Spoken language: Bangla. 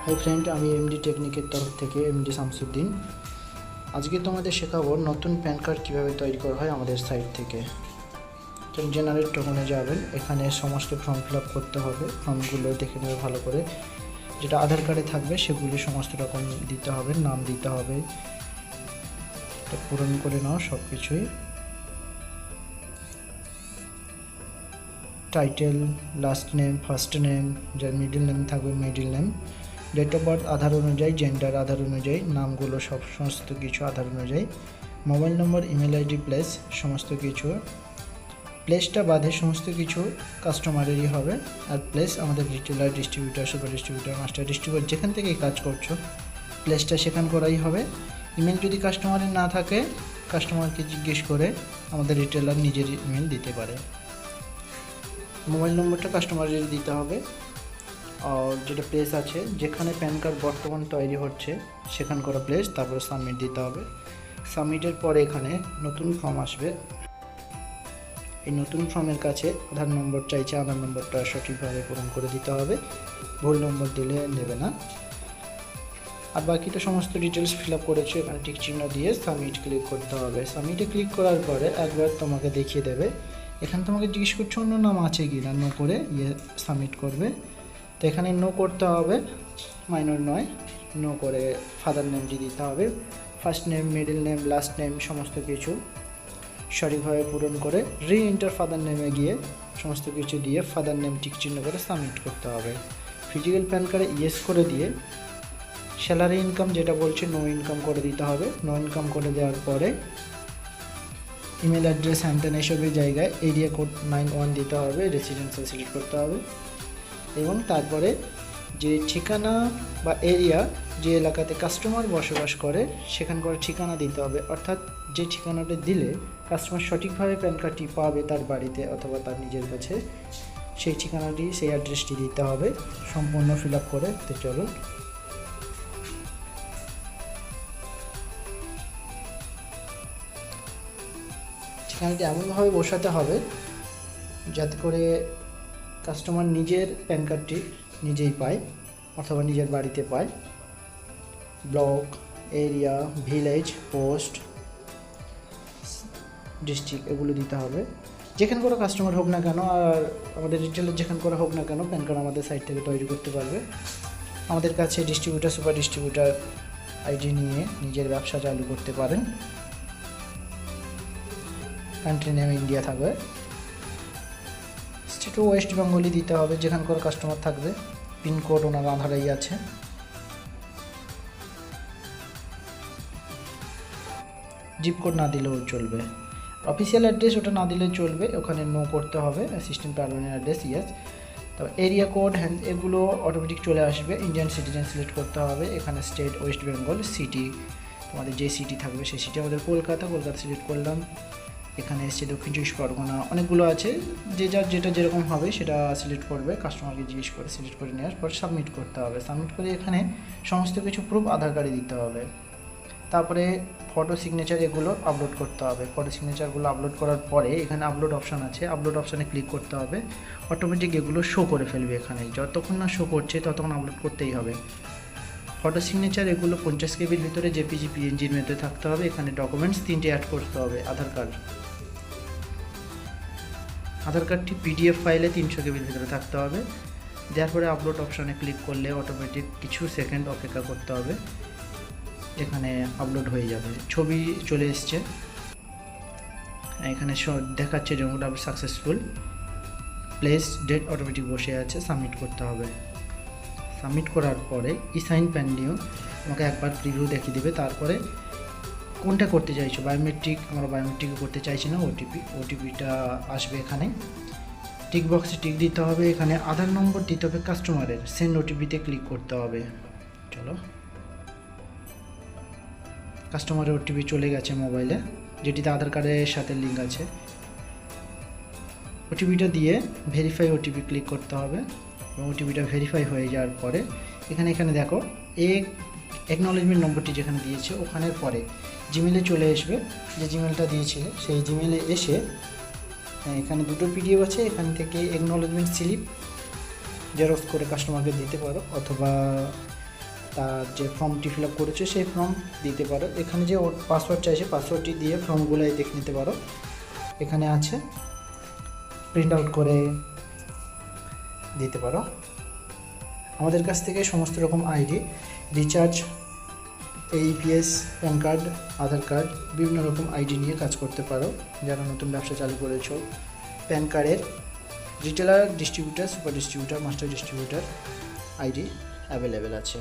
হাই ফ্রেন্ড, আমি এমডি টেকনিকের তরফ থেকে এমডি শামসুদ্দিন। আজকে তোমাদের শেখাবো নতুন প্যান কার্ড কীভাবে তৈরি করা হয় আমাদের সাইট থেকে। তো জেনারেট টোকনে যাবেন, এখানে সমস্ত ফর্ম ফিল আপ করতে হবে। ফর্মগুলো দেখে নেবে ভালো করে, যেটা আধার কার্ডে থাকবে সেগুলি সমস্ত রকম দিতে হবে, নাম দিতে হবে, তো পূরণ করে নাও সব কিছুই। Title, last name, first name, যার মিডল নেম থাকবে middle name, date of birth Aadhaar অনুযায়ী, জেন্ডার আধার অনুযায়ী, নামগুলো সমস্ত কিছু আধার অনুযায়ী, mobile number, email ID, place সমস্ত কিছু। প্লেসটা বাদে সমস্ত কিছু কাস্টমারেরই হবে। আর প্লেস আমাদের retailer, distributor, super distributor, master distributor যেখান থেকেই কাজ করছো প্লেসটা সেখান করাই হবে। ইমেল যদি কাস্টমারের না থাকে, কাস্টমারকে জিজ্ঞেস করে আমাদের রিটেলার নিজের ইমেল দিতে পারে। মোবাইল নম্বরটা কাস্টমারের দিতে হবে। আর যেটা প্লেস আছে, যেখানে প্যান কার্ড বর্তমান তৈরি হচ্ছে সেখান করা প্লেস, তারপরে সাবমিট দিতে হবে। সাবমিটের পরে এখানে নতুন ফর্ম আসবে। এই নতুন ফর্মের কাছে আধার নম্বর চাইছে, আধার নম্বরটা সঠিকভাবে পূরণ করে দিতে হবে, ভুল নম্বর দিলে নেবে না। আর বাকিটা সমস্ত ডিটেলস ফিল আপ করেছে, এখানে টিক চিহ্ন দিয়ে সাবমিট ক্লিক করতে হবে। সাবমিটে ক্লিক করার পরে একবার তোমাকে দেখিয়ে দেবে, এখানে তোমাকে জিজ্ঞেস করছে অন্য নাম আছে কি না, নো করে সাবমিট করবে। তো এখানে নো করতে হবে, মাইনর নয়, নো করে ফাদার নেমটি দিতে হবে। First name, middle name, last name সমস্ত কিছু সঠিকভাবে পূরণ করে রি এন্টার ফাদার নেমে গিয়ে সমস্ত কিছু দিয়ে ফাদার নেম টিক চিহ্ন করে সাবমিট করতে হবে। ফিজিক্যাল প্যান কার্ডে ইয়েস করে দিয়ে স্যালারি ইনকাম যেটা বলছে নো ইনকাম করে দিতে হবে। নো ইনকাম করে দেওয়ার পরে ইমেল অ্যাড্রেস হ্যান্ডেন এসবের জায়গায় এরিয়া কোড 91 দিতে হবে, রেসিডেন্সিয়াল সিলেক্ট করতে হবে এবং তারপরে যে ঠিকানা বা এরিয়া, যে এলাকাতে কাস্টমার বসবাস করে সেখানকার ঠিকানা দিতে হবে। অর্থাৎ যে ঠিকানাটা দিলে কাস্টমার সঠিকভাবে প্যান কার্ডটি পাবে তার বাড়িতে অথবা তার নিজের কাছে, সেই ঠিকানাটি, সেই অ্যাড্রেসটি দিতে হবে। সম্পূর্ণ ফিল আপ করে তো চলুন। ঠিকানাটি এমনভাবে বসাতে হবে যাতে করে কাস্টমার নিজের প্যান কার্ডটি নিজেই পায় অথবা নিজের বাড়িতে পায়। Block, area, village, post, district এগুলো দিতে হবে। যেখানে কোনো কাস্টমার হোক না কেন, আর আমাদের রিটেলার যেখানে করা হোক না কেন, প্যান কার্ড আমাদের সাইট থেকে তৈরি করতে পারবে। আমাদের কাছে ডিস্ট্রিবিউটার, সুপার ডিস্ট্রিবিউটার আইডি নিয়ে নিজের ব্যবসা চালু করতে পারেন। কান্ট্রি নেম ইন্ডিয়া থাকবে, স্টেটও ওয়েস্ট বেঙ্গলই দিতে হবে যেখানকার কাস্টমার থাকবে। পিনকোড ওনার আধারেই আছে। জিপ কোড না দিলেও চলবে। অফিসিয়াল অ্যাড্রেস ওটা না দিলে চলবে, ওখানে নো করতে হবে। Assistant permanent address yes. তবে এরিয়া কোড এগুলো অটোমেটিক চলে আসবে। ইন্ডিয়ান সিটিজেন সিলেক্ট করতে হবে। এখানে স্টেট ওয়েস্ট বেঙ্গল, সিটি তোমাদের যে সিটি থাকবে সেই সিটি আমাদের কলকাতা সিলেক্ট করলাম। এখানে এসছে দক্ষিণ চব্বিশ পরগনা, অনেকগুলো আছে, যে যার যেটা যেরকম হবে সেটা সিলেক্ট করবে। কাস্টমারকে জিজ্ঞেস করে সিলেক্ট করে নেওয়ার পর সাবমিট করতে হবে। সাবমিট করে এখানে সমস্ত কিছু প্রুফ আধার কার্ডে দিতে হবে। তারপরে ফটো সিগনেচার এগুলো আপলোড করতে হবে। ফটো সিগনেচারগুলো আপলোড করার পরে এখানে আপলোড অপশান আছে, আপলোড অপশানে ক্লিক করতে হবে। অটোমেটিক এগুলো শো করে ফেলবে এখানে, যতক্ষণ না শো করছে ততক্ষণ আপলোড করতেই হবে। ফটো সিগনেচার এগুলো 50 কেবির ভিতরে জেপিজি, পিএনজির মধ্যে থাকতে হবে। এখানে ডকুমেন্টস 3টে অ্যাড করতে হবে। আধার কার্ডটি পিডিএফ ফাইলে 300 কেবির ভিতরে থাকতে হবে। দেওয়ার পরে আপলোড অপশানে ক্লিক করলে অটোমেটিক কিছু সেকেন্ড অপেক্ষা করতে হবে, এখানে আপলোড হয়ে যাবে। ছবি চলে এসছে, এখানে দেখাচ্ছে যে ওটা সাকসেসফুল। প্লেস, ডেট অটোমেটিক বসে আছে, সাবমিট করতে হবে। সাবমিট করার পরে সাইন প্যান নিয়েও আমাকে একবার প্রিভিউ দেখিয়ে দেবে। তারপরে কোনটা করতে চাইছো, বায়োমেট্রিক, আমরা বায়োমেট্রিকও করতে চাইছি না, ওটিপিটা আসবে এখানে। টিক বক্সে টিক দিতে হবে। এখানে আধার নম্বর দিতে হবে কাস্টমারের, সেন্ড ওটিপিতে ক্লিক করতে হবে। চলো, কাস্টমারের ওটিপি চলে গেছে মোবাইলে, যেটিতে আধার কার্ডের সাথে লিঙ্ক আছে। ওটিপিটা দিয়ে ভেরিফাই ওটিপি ক্লিক করতে হবে এবং ওটিপিটা ভেরিফাই হয়ে যাওয়ার পরে এখানে দেখো অ্যাকনলেজমেন্ট নম্বরটি যেখানে দিয়েছে ওখানের পরে জিমেলে চলে আসবে। যে জিমেলটা দিয়েছিলে সেই জিমেলে এসে এখানে দুটো পিডিএফ আছে, এখান থেকে অ্যাকনলেজমেন্ট স্লিপ জেরক্স করে কাস্টমারকে দিতে পারো, অথবা তার যে ফর্মটি ফিল আপ করেছে সেই ফর্ম দিতে পারো। এখানে যে পাসওয়ার্ড চাইছে পাসওয়ার্ডটি দিয়ে ফর্মগুলোই দেখে নিতে পারো। এখানে আছে, প্রিন্ট আউট করে দিতে পারো। আমাদের কাছ থেকে সমস্ত রকম ID, recharge, AEPS, PAN card, Aadhaar card, বিভিন্ন রকম আইডি নিয়ে কাজ করতে পারো। যারা নতুন ব্যবসা চালু করেছো, প্যান কার্ডের retailer, distributor, super distributor, master distributor ID available আছে।